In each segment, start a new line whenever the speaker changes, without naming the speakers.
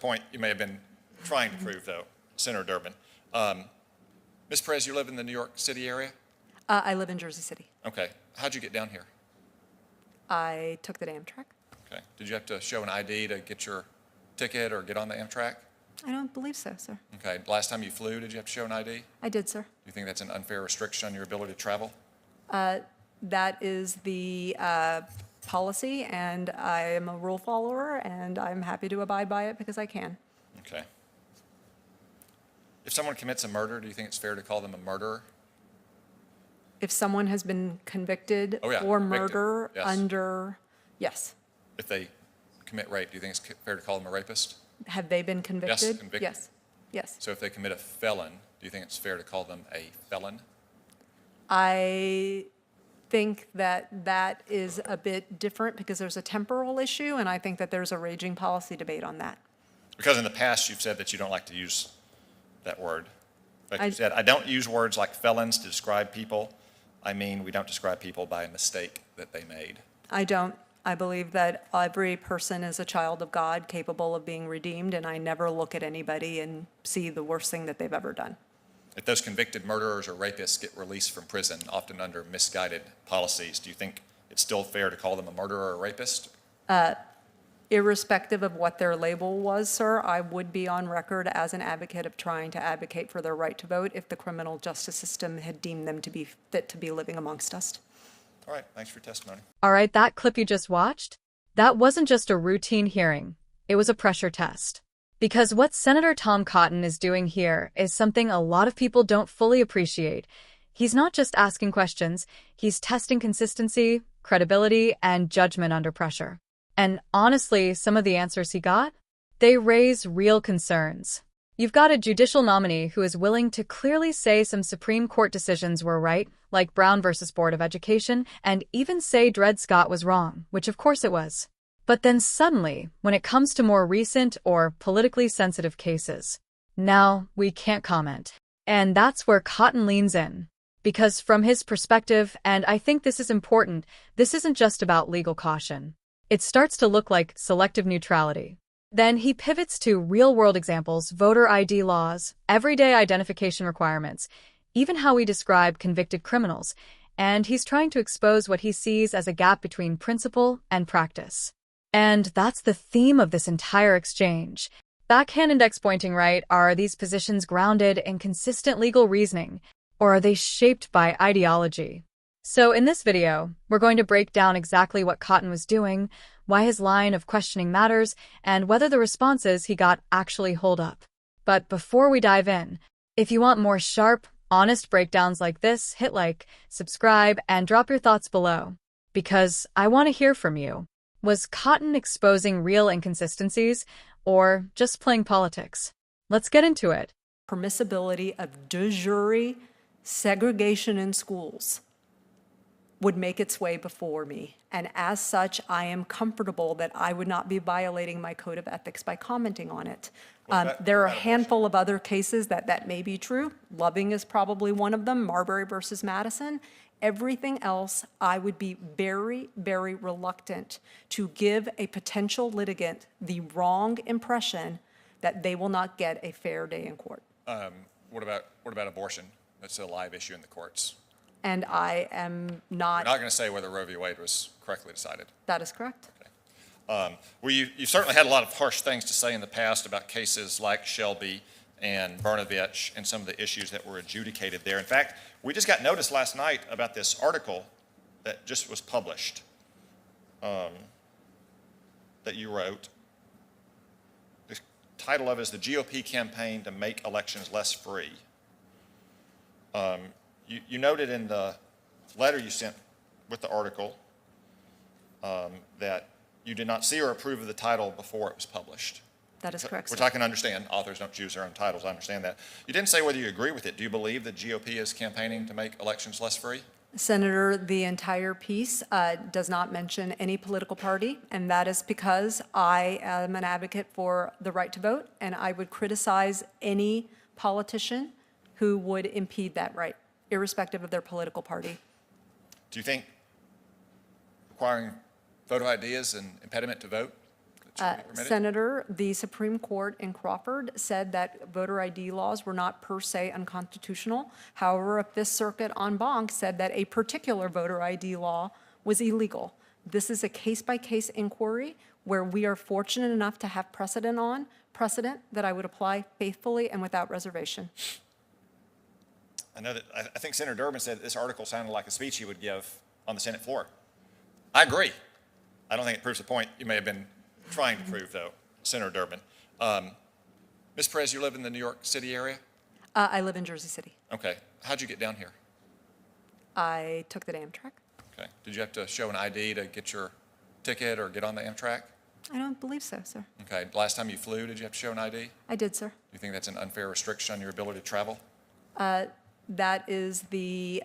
point you may have been trying to prove, though, Senator Durbin. Ms. Perez, you live in the New York City area?
I live in Jersey City.
Okay. How'd you get down here?
I took the Amtrak.
Okay. Did you have to show an ID to get your ticket or get on the Amtrak?
I don't believe so, sir.
Okay. Last time you flew, did you have to show an ID?
I did, sir.
Do you think that's an unfair restriction on your ability to travel?
That is the policy, and I am a rule follower, and I'm happy to abide by it because I can.
Okay. If someone commits a murder, do you think it's fair to call them a murderer?
If someone has been convicted for
convicted.
murder
Yes.
under, yes.
If they commit rape, do you think it's fair to call them a rapist?
Have they been convicted?
Yes, convicted.
Yes. Yes.
So if they commit a felon, do you think it's fair to call them a felon?
I think that that is a bit different because there's a temporal issue, and I think that there's a raging policy debate on that.
Because in the past, you've said that you don't like to use that word. In fact, you said, I don't use words like felons to describe people. I mean, we don't describe people by a mistake that they made.
I don't. I believe that every person is a child of God capable of being redeemed, and I never look at anybody and see the worst thing that they've ever done.
If those convicted murderers or rapists get released from prison, often under misguided policies, do you think it's still fair to call them a murderer or a rapist?
Irrespective of what their label was, sir, I would be on record as an advocate of trying to advocate for their right to vote if the criminal justice system had deemed them to be fit to be living amongst us.
All right, thanks for your testimony.
All right, that clip you just watched, that wasn't just a routine hearing. It was a pressure test. Because what Senator Tom Cotton is doing here is something a lot of people don't fully appreciate. He's not just asking questions, he's testing consistency, credibility, and judgment under pressure. And honestly, some of the answers he got, they raise real concerns. You've got a judicial nominee who is willing to clearly say some Supreme Court decisions were right, like Brown versus Board of Education, and even say Dred Scott was wrong, which of course it was. But then suddenly, when it comes to more recent or politically sensitive cases, now we can't comment. And that's where Cotton leans in. Because from his perspective, and I think this is important, this isn't just about legal caution. It starts to look like selective neutrality. Then he pivots to real-world examples, voter ID laws, everyday identification requirements, even how we describe convicted criminals, and he's trying to expose what he sees as a gap between principle and practice. And that's the theme of this entire exchange. Backhand index pointing right, are these positions grounded in consistent legal reasoning, or are they shaped by ideology? So in this video, we're going to break down exactly what Cotton was doing, why his line of questioning matters, and whether the responses he got actually hold up. But before we dive in, if you want more sharp, honest breakdowns like this, hit like, subscribe, and drop your thoughts below. Because I want to hear from you. Was Cotton exposing real inconsistencies, or just playing politics? Let's get into it.
Permissibility of de jure segregation in schools would make its way before me. And as such, I am comfortable that I would not be violating my code of ethics by commenting on it. There are a handful of other cases that may be true. Loving is probably one of them, Marbury versus Madison. Everything else, I would be very, very reluctant to give a potential litigant the wrong impression that they will not get a fair day in court.
What about abortion? That's a live issue in the courts.
And I am not.
You're not going to say whether Roe v. Wade was correctly decided.
That is correct.
Okay. Well, you certainly had a lot of harsh things to say in the past about cases like Shelby and Brnovich and some of the issues that were adjudicated there. In fact, we just got notice last night about this article that just was published that you wrote. The title of it is "The GOP Campaign to Make Elections Less Free." You noted in the letter you sent with the article that you did not see or approve of the title before it was published.
That is correct,
Which
sir.
I can understand. Authors don't choose their own titles. I understand that. You didn't say whether you agree with it. Do you believe the GOP is campaigning to make elections less free?
Senator, the entire piece does not mention any political party, and that is because I am an advocate for the right to vote, and I would criticize any politician who would impede that right, irrespective of their political party.
Do you think requiring photo ID is an impediment to vote? should be permitted?
Senator, the Supreme Court in Crawford said that voter ID laws were not per se unconstitutional. However, a Fifth Circuit en banc said that a particular voter ID law was illegal. This is a case-by-case inquiry where we are fortunate enough to have precedent that I would apply faithfully and without reservation.
I know that, I think Senator Durbin said this article sounded like a speech he would give on the Senate floor. I agree. I don't think it proves the point you may have been trying to prove, though, Senator Durbin. Ms. Perez, you live in the New York City area?
I live in Jersey City.
Okay. How'd you get down here?
I took the Amtrak.
Okay. Did you have to show an ID to get your ticket or get on the Amtrak?
I don't believe so, sir.
Okay. Last time you flew, did you have to show an ID?
I did, sir.
You think that's an unfair restriction on your ability to travel?
That is the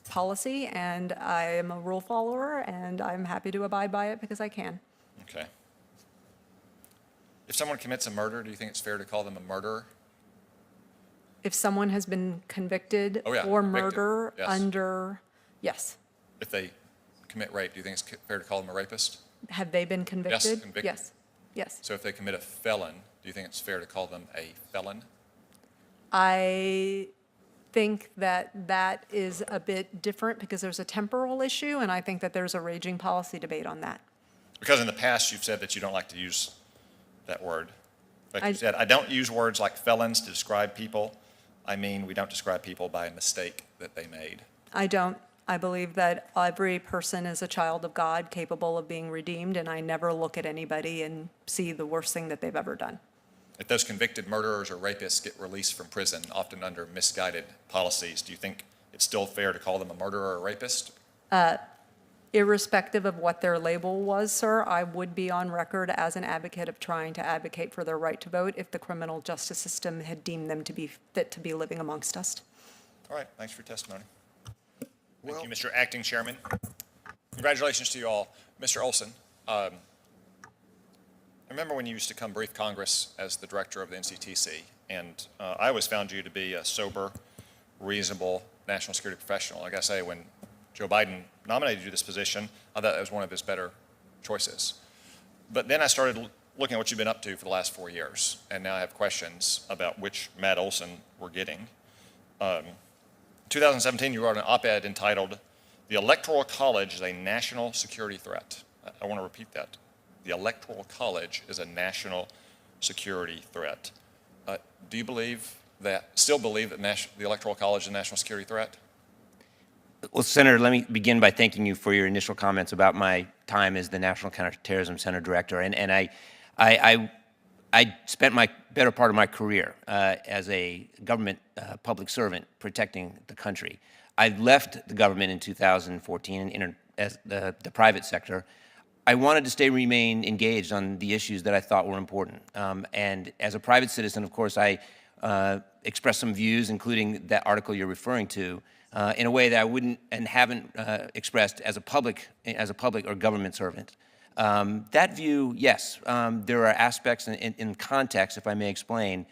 policy, and I am a rule follower, and I'm happy to abide by it because I can.
Okay. If someone commits a murder, do you think it's fair to call them a murderer?
If someone has been convicted
Oh, yeah,
for
convicted,
murder
yes.
under, yes.
If they commit rape, do you think it's fair to call them a rapist?
Have they been convicted?
convicted.
Yes, yes.
So if they commit a felon, do you think it's fair to call them a felon?
I think that that is a bit different because there's a temporal issue, and I think that there's a raging policy debate on that.
Because in the past, you've said that you don't like to use that word. Like you
I-
said, I don't use words like felons to describe people. I mean, we don't describe people by a mistake that they made.
I don't. I believe that every person is a child of God capable of being redeemed, and I never look at anybody and see the worst thing that they've ever done.
If those convicted murderers or rapists get released from prison, often under misguided policies, do you think it's still fair to call them a murderer or a rapist?
Irrespective of what their label was, sir, I would be on record as an advocate of trying to advocate for their right to vote if the criminal justice system had deemed them to be fit to be living amongst us.
All right, thanks for your testimony. Thank you, Mr. Acting Chairman. Congratulations to you all. Mr. Olson, I remember when you used to come brief Congress as the director of the NCTC, and I always found you to be a sober, reasonable national security professional. Like I say, when Joe Biden nominated you to this position, I thought that was one of his better choices. But then I started looking at what you've been up to for the last 4 years, and now I have questions about which Matt Olson we're getting. 2017, you wrote an op-ed entitled, "The Electoral College is a National Security Threat." I want to repeat that. The Electoral College is a national security threat. Do you still believe that the Electoral College is a national security threat?
Well, Senator, let me begin by thanking you for your initial comments about my time as the National Counterterrorism Center Director. And I spent my better part of my career as a government public servant protecting the country. I left the government in 2014 and entered as the private sector. I wanted to remain engaged on the issues that I thought were important. And as a private citizen, of course, I expressed some views, including that article you're referring to, in a way that I wouldn't and haven't expressed as a public or government servant. That view, yes, there are aspects in context, if I may explain,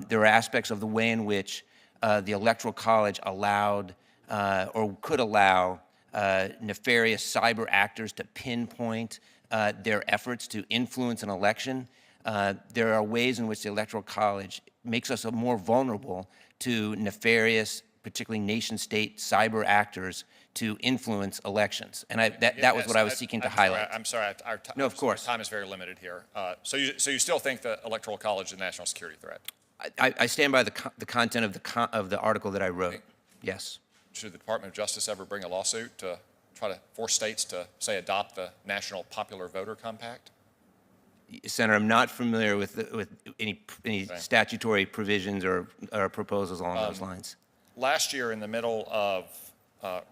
there are aspects of the way in which the Electoral College allowed or could allow nefarious cyber actors to pinpoint their efforts to influence an election. There are ways in which the Electoral College makes us more vulnerable to nefarious, particularly nation-state cyber actors to influence elections. And that was what I was seeking to highlight.
I'm sorry.
No, of course.
Our time is very limited here. So you still think the Electoral College is a national security threat?
I stand by the content of the article that I wrote. Yes.
Should the Department of Justice ever bring a lawsuit to try to force states to, say, adopt the National Popular Voter Compact?
Senator, I'm not familiar with any statutory provisions or proposals along those lines.
Last year, in the middle of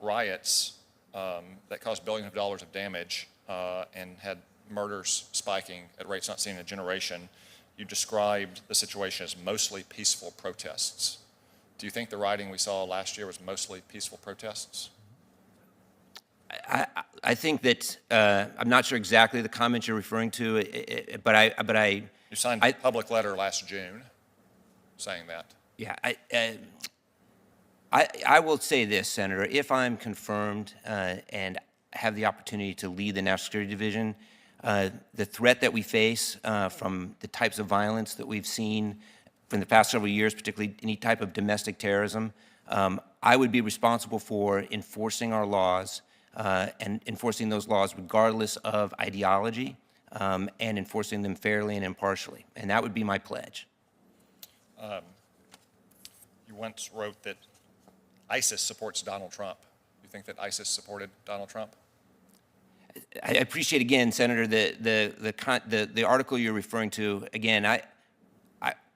riots that caused billions of dollars of damage and had murders spiking at rates not seen in a generation, you described the situation as mostly peaceful protests. Do you think the rioting we saw last year was mostly peaceful protests?
I think that I'm not sure exactly the comment you're referring to, but I.
You signed a public letter last June saying that.
Yeah, I will say this, Senator. If I'm confirmed and have the opportunity to lead the National Security Division, The threat that we face from the types of violence that we've seen from the past several years, particularly any type of domestic terrorism, I would be responsible for enforcing our laws and enforcing those laws regardless of ideology and enforcing them fairly and impartially. And that would be my pledge.
You once wrote that ISIS supports Donald Trump. You think that ISIS supported Donald Trump?
I appreciate, again, Senator, the article you're referring to. Again,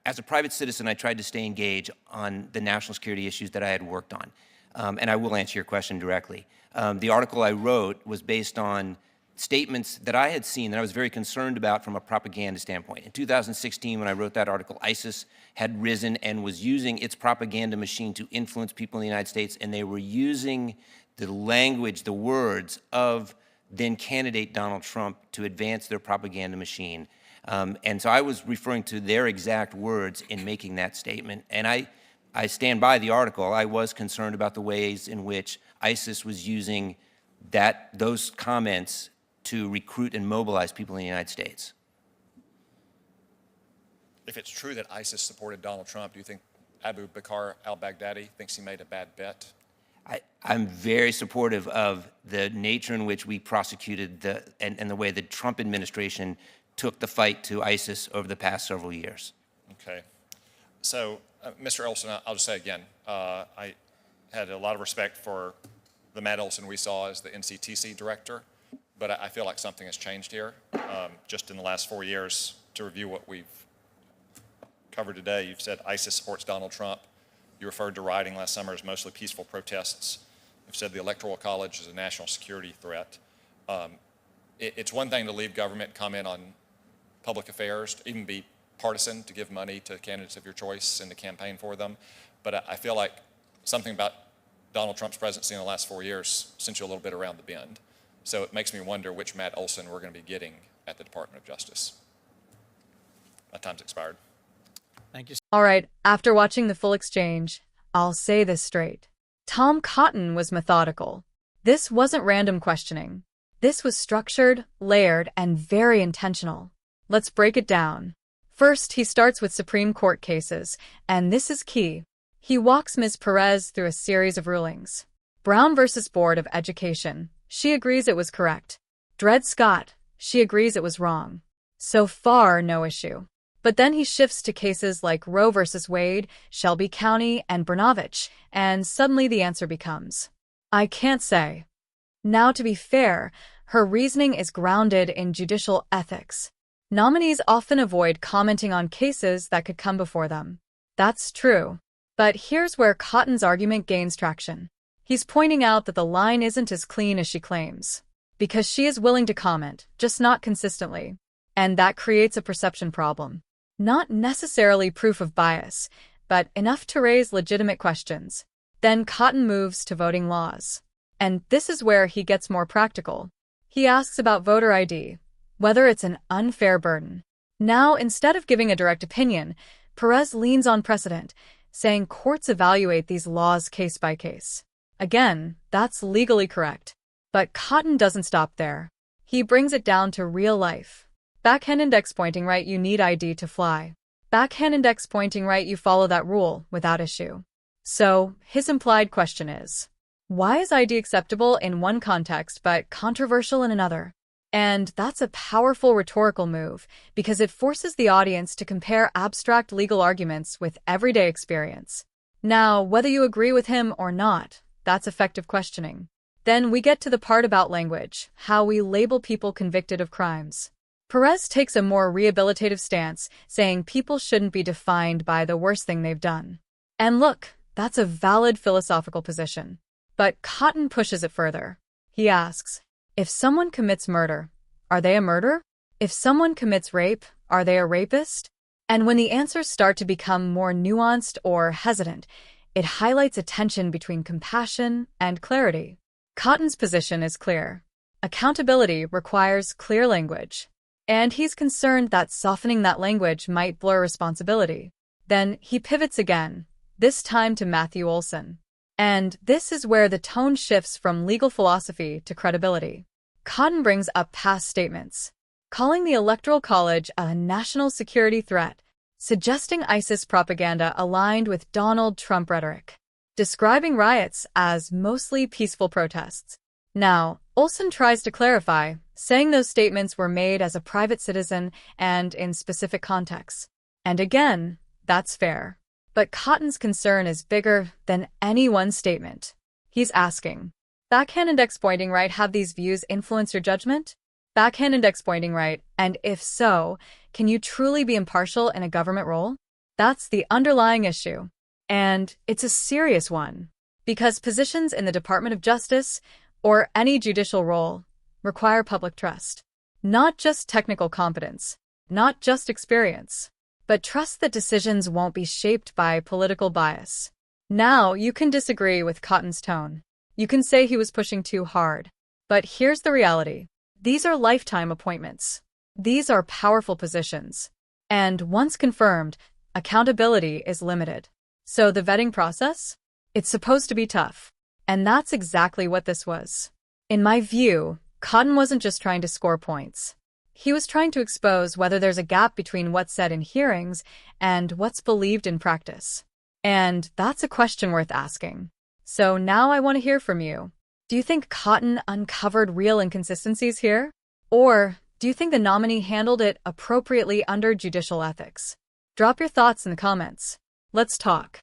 as a private citizen, I tried to stay engaged on the national security issues that I had worked on. And I will answer your question directly. The article I wrote was based on statements that I had seen that I was very concerned about from a propaganda standpoint. In 2016, when I wrote that article, ISIS had risen and was using its propaganda machine to influence people in the United States, and they were using the language, the words of then candidate Donald Trump to advance their propaganda machine. And so I was referring to their exact words in making that statement. And I stand by the article. I was concerned about the ways in which ISIS was using those comments to recruit and mobilize people in the United States.
If it's true that ISIS supported Donald Trump, do you think Abu Bakr al-Baghdadi thinks he made a bad bet?
I'm very supportive of the nature in which we prosecuted and the way the Trump administration took the fight to ISIS over the past several years.
Okay. So, Mr. Olson, I'll just say again, I had a lot of respect for the Matt Olson we saw as the NCTC director, but I feel like something has changed here. Just in the last 4 years, to review what we've covered today, you've said ISIS supports Donald Trump. You referred to rioting last summer as mostly peaceful protests. You've said the Electoral College is a national security threat. It's one thing to leave government, comment on public affairs, to even be partisan, to give money to candidates of your choice and to campaign for them. But I feel like something about Donald Trump's presidency in the last 4 years sent you a little bit around the bend. So it makes me wonder which Matt Olson we're going to be getting at the Department of Justice. My time's expired.
Thank you.
All right, after watching the full exchange, I'll say this straight. Tom Cotton was methodical. This wasn't random questioning. This was structured, layered, and very intentional. Let's break it down. First, he starts with Supreme Court cases, and this is key. He walks Ms. Perez through a series of rulings. Brown versus Board of Education. She agrees it was correct. Dred Scott. She agrees it was wrong. So far, no issue. But then he shifts to cases like Roe versus Wade, Shelby County, and Brnovich, and suddenly the answer becomes, I can't say. Now, to be fair, her reasoning is grounded in judicial ethics. Nominees often avoid commenting on cases that could come before them. That's true. But here's where Cotton's argument gains traction. He's pointing out that the line isn't as clean as she claims, because she is willing to comment, just not consistently. And that creates a perception problem. Not necessarily proof of bias, but enough to raise legitimate questions. Then Cotton moves to voting laws. And this is where he gets more practical. He asks about voter ID, whether it's an unfair burden. Now, instead of giving a direct opinion, Perez leans on precedent, saying courts evaluate these laws case by case. Again, that's legally correct. But Cotton doesn't stop there. He brings it down to real life. Backhand index pointing right, you need ID to fly. Backhand index pointing right, you follow that rule without issue. So, his implied question is, why is ID acceptable in one context but controversial in another? And that's a powerful rhetorical move because it forces the audience to compare abstract legal arguments with everyday experience. Now, whether you agree with him or not, that's effective questioning. Then we get to the part about language, how we label people convicted of crimes. Perez takes a more rehabilitative stance, saying people shouldn't be defined by the worst thing they've done. And look, that's a valid philosophical position. But Cotton pushes it further. He asks, if someone commits murder, are they a murderer? If someone commits rape, are they a rapist? And when the answers start to become more nuanced or hesitant, it highlights a tension between compassion and clarity. Cotton's position is clear. Accountability requires clear language. And he's concerned that softening that language might blur responsibility. Then he pivots again, this time to Matthew Olson. And this is where the tone shifts from legal philosophy to credibility. Cotton brings up past statements. calling the Electoral College a national security threat, suggesting ISIS propaganda aligned with Donald Trump rhetoric, describing riots as mostly peaceful protests. Now, Olson tries to clarify, saying those statements were made as a private citizen and in specific contexts. And again, that's fair. But Cotton's concern is bigger than any one statement. He's asking, backhand index pointing right have these views influence your judgment? Backhand index pointing right, and if so, can you truly be impartial in a government role? That's the underlying issue. And it's a serious one, because positions in the Department of Justice or any judicial role require public trust. Not just technical competence, not just experience, but trust that decisions won't be shaped by political bias. Now, you can disagree with Cotton's tone. You can say he was pushing too hard. But here's the reality. These are lifetime appointments. These are powerful positions. And once confirmed, accountability is limited. So the vetting process? It's supposed to be tough. And that's exactly what this was. In my view, Cotton wasn't just trying to score points. He was trying to expose whether there's a gap between what's said in hearings and what's believed in practice. And that's a question worth asking. So now I want to hear from you. Do you think Cotton uncovered real inconsistencies here? Or do you think the nominee handled it appropriately under judicial ethics? Drop your thoughts in the comments. Let's talk.